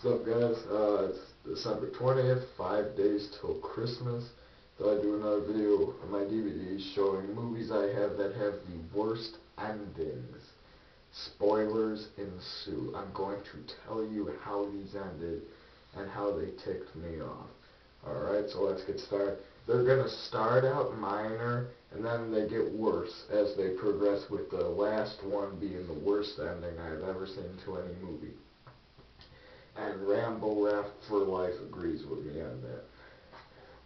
What's up, guys? It's December 20th, 5 days till Christmas. Thought I'd do another video on my DVDs showing movies I have that have the worst endings. Spoilers ensue. I'm going to tell you how these ended and how they ticked me off. Alright, so let's get started. They're going to start out minor and then they get worse as they progress, with the last one being the worst ending I've ever seen to any movie. And Rambo Rap for Life agrees with me on that.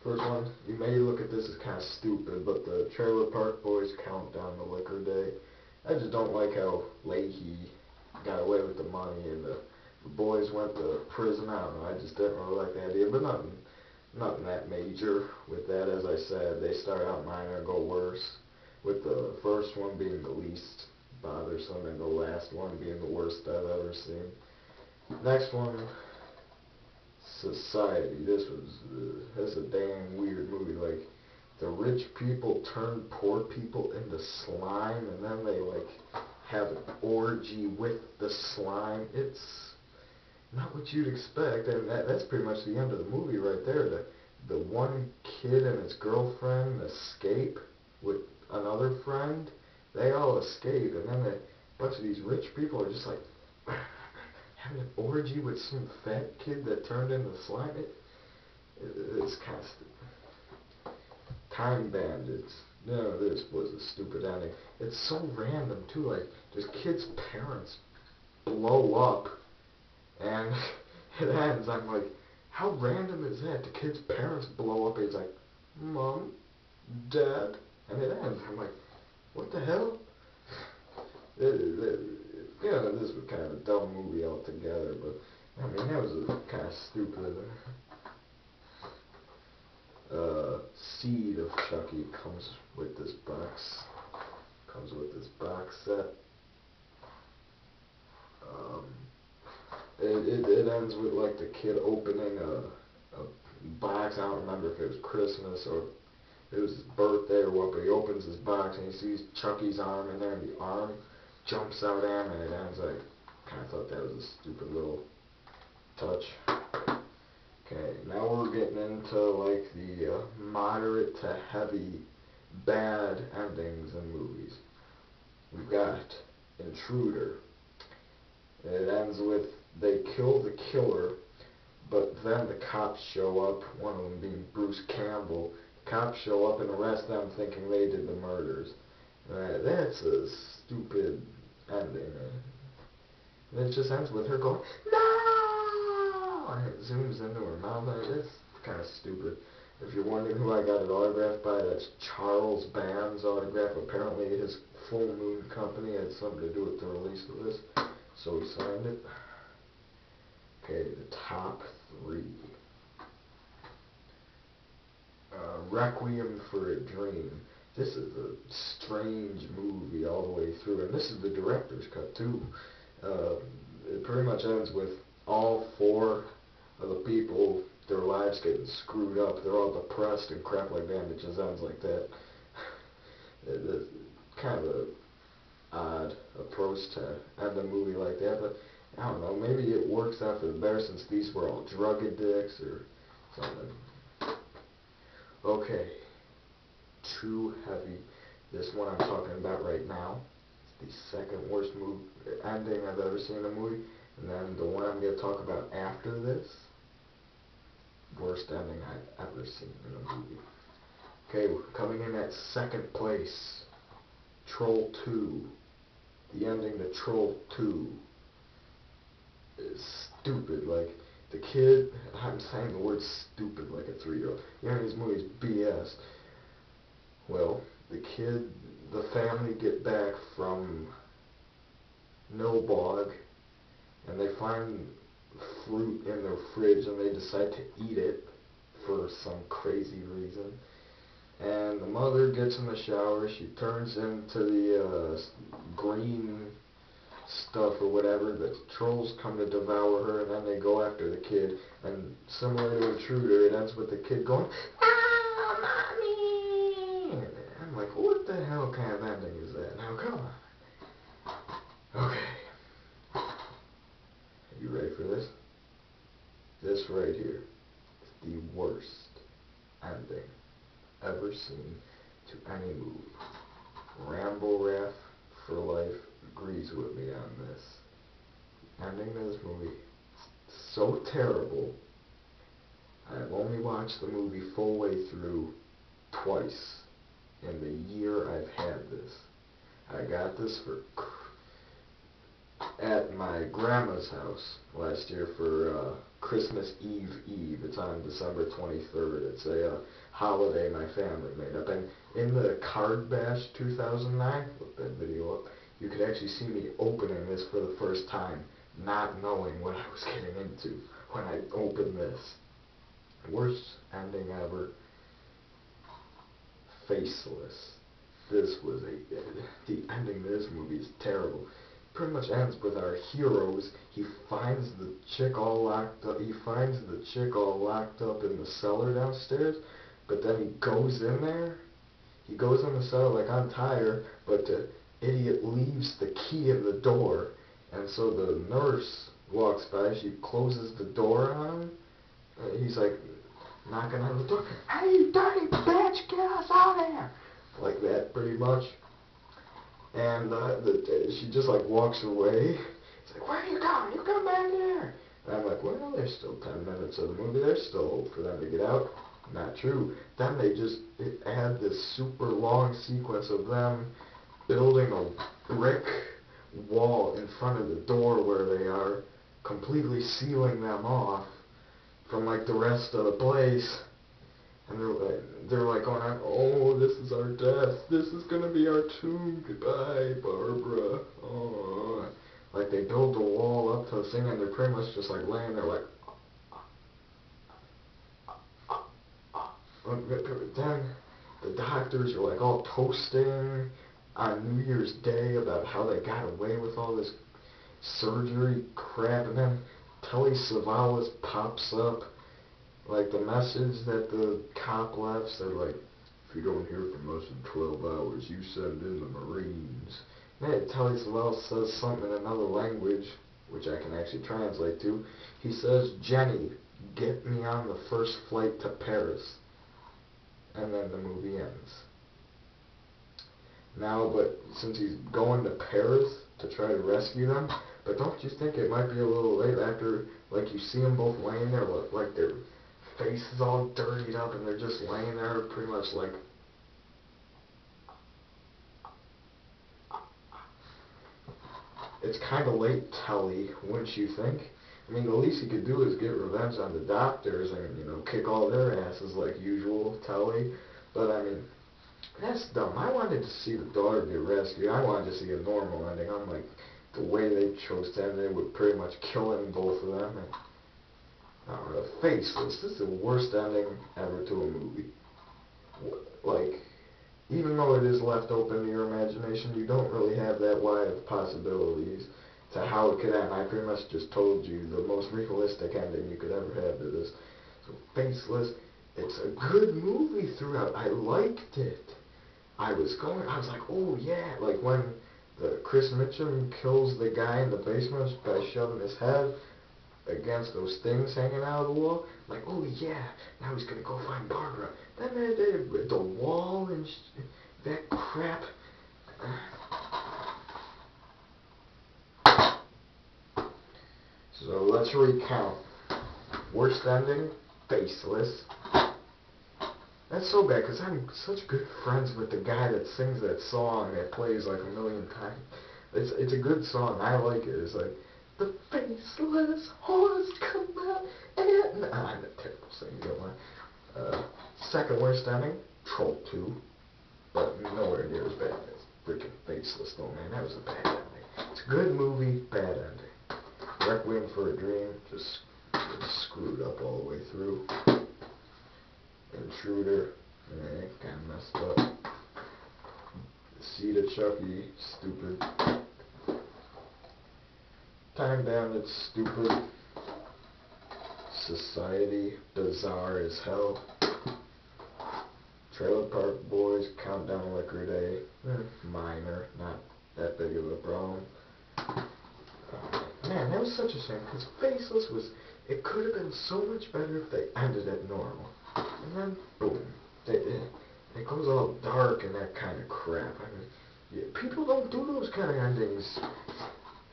First one, you may look at this as kind of stupid, but the Trailer Park Boys Countdown to Liquor Day. I just don't like how Leahy got away with the money and the boys went to prison. I don't know, I just didn't really like the idea, but nothing that major with that. As I said, they start out minor, go worse, with the first one being the least bothersome and the last one being the worst I've ever seen. Next one, Society. This is a damn weird movie. Like, the rich people turn poor people into slime, and then they like have an orgy with the slime. It's not what you'd expect, and that's pretty much the end of the movie right there. The one kid and his girlfriend escape with another friend. They all escape, and then a bunch of these rich people are just like having an orgy with some fat kid that turned into slime. It's kind of stupid. Time Bandits. No, this was a stupid ending. It's so random too. Like, this kid's parents blow up, and it ends. I'm like, how random is that? The kid's parents blow up, and he's like, Mom, Dad, and it ends. I'm like, what the hell? Yeah, this was kind of a dumb movie altogether, but I mean, that was kind of stupid. Seed of Chucky comes with this box. Comes with this box set. It ends with like the kid opening a box. I don't remember if it was Christmas or it was his birthday or what, but he opens his box and he sees Chucky's arm in there, and the arm jumps out at him, and it ends. I kind of thought that was a stupid little touch. Okay, now we're getting into like the moderate to heavy bad endings in movies. We've got Intruder. It ends with they kill the killer, but then the cops show up, one of them being Bruce Campbell. Cops show up and arrest them thinking they did the murders. That's a stupid ending. And it just ends with her going, no! And it zooms into her mouth. It's kind of stupid. If you're wondering who I got it autographed by, that's Charles Band's autograph. Apparently his Full Moon Company had something to do with the release of this, so he signed it. Okay, the top three. Requiem for a Dream. This is a strange movie all the way through, and this is the director's cut too. It pretty much ends with all four of the people, their lives getting screwed up. They're all depressed and crap like that, and it just ends like that. It's kind of an odd approach to end a movie like that, but I don't know, maybe it works out for the better since these were all drug addicts or something. Okay, too heavy. This one I'm talking about right now. It's the second worst ending I've ever seen in a movie. And then the one I'm going to talk about after this, worst ending I've ever seen in a movie. Okay, coming in at second place, Troll 2. The ending to Troll 2 is stupid. Like, the kid, I'm saying the word stupid like a 3-year-old. You know, these movies BS. Well, the family get back from Nilbog, and they find fruit in their fridge, and they decide to eat it for some crazy reason. And the mother gets in the shower, she turns into the green stuff or whatever. The trolls come to devour her, and then they go after the kid. And similar to Intruder, it ends with the kid going, "Ah, mommy!" And I'm like, what the hell kind of ending is that? Now, come on. Okay. Are you ready for this? This right here is the worst ending ever seen to any movie. Rambo Raff for life agrees with me on this. The ending of this movie is so terrible. I've only watched the movie full way through twice in the year I've had this. I got this at my grandma's house last year for Christmas Eve. It's on December 23rd. It's a holiday my family made up. And in the Card Bash 2009, look that video up, you could actually see me opening this for the first time, not knowing what I was getting into when I opened this. Worst ending ever. Faceless. The ending of this movie is terrible. Pretty much ends with our heroes. He finds the chick all locked up. He finds the chick all locked up in the cellar downstairs. But then he goes in there. He goes in the cellar like, untie her, but the idiot leaves the key in the door. And so the nurse walks by. She closes the door on him. He's like knocking on the door. Hey, you dirty bitch! Get us out of here! Like that, pretty much. And she just like walks away. It's like, where are you going? You come back here. And I'm like, well, there's still 10 minutes of the movie. There's still hope for them to get out. Not true. Then they just had this super long sequence of them building a brick wall in front of the door where they are, completely sealing them off from like the rest of the place. And they're like going on, oh, this is our death. This is going to be our tomb. Goodbye, Barbara. Oh. Like they build the wall up to the thing and they're pretty much just like laying there like, then the doctors are like all toasting on New Year's Day about how they got away with all this surgery crap, and then Telly Savalas pops up. Like the message that the cop left said, like, if you don't hear from us in 12 hours, you send in the Marines. And Telly Savalas says something in another language, which I can actually translate to. He says, Jenny, get me on the first flight to Paris. And then the movie ends. Now, but since he's going to Paris to try to rescue them, but don't you think it might be a little late after, like, you see them both laying there, like their face is all dirtied up and they're just laying there pretty much like, it's kind of late, Telly, wouldn't you think? I mean, the least he could do is get revenge on the doctors and, you know, kick all their asses like usual, Telly. But, I mean, that's dumb. I wanted to see the daughter get rescued. I wanted to see a normal ending. Unlike the way they chose to end it with pretty much killing both of them. And, Faceless. This is the worst ending ever to a movie. Like, even though it is left open to your imagination, you don't really have that wide of possibilities to how it could end. I pretty much just told you the most realistic ending you could ever have to this. So, Faceless, it's a good movie throughout. I liked it. I was like, oh yeah, like when Chris Mitchum kills the guy in the basement by shoving his head against those things hanging out of the wall. I'm like, oh yeah, now he's gonna go find Barbara. Then the wall and that crap. So let's recount. Worst ending, Faceless. That's so bad because I'm such good friends with the guy that sings that song that plays like a million times. It's a good song. I like it. It's like, the faceless horse come out and... I'm a terrible singer. Second worst ending, Troll 2. But nowhere near as bad as freaking Faceless though, man. That was a bad ending. It's a good movie, bad ending. Requiem for a Dream, just screwed up all the way through. Intruder, kind of messed up. Seed of Chucky, stupid. Time Bandit, stupid. Society, bizarre as hell. Trailer Park Boys, Countdown Liquor Day, minor, not that big of a problem. Man, that was such a shame, because Faceless was, it could have been so much better if they ended it normal. And then, boom, it goes all dark and that kind of crap. I mean, yeah, people don't do those kind of endings.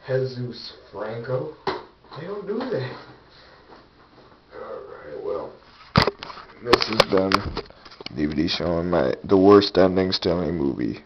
Jesus Franco, they don't do that. Alright, well, this has been DVD showing the worst endings to any movie.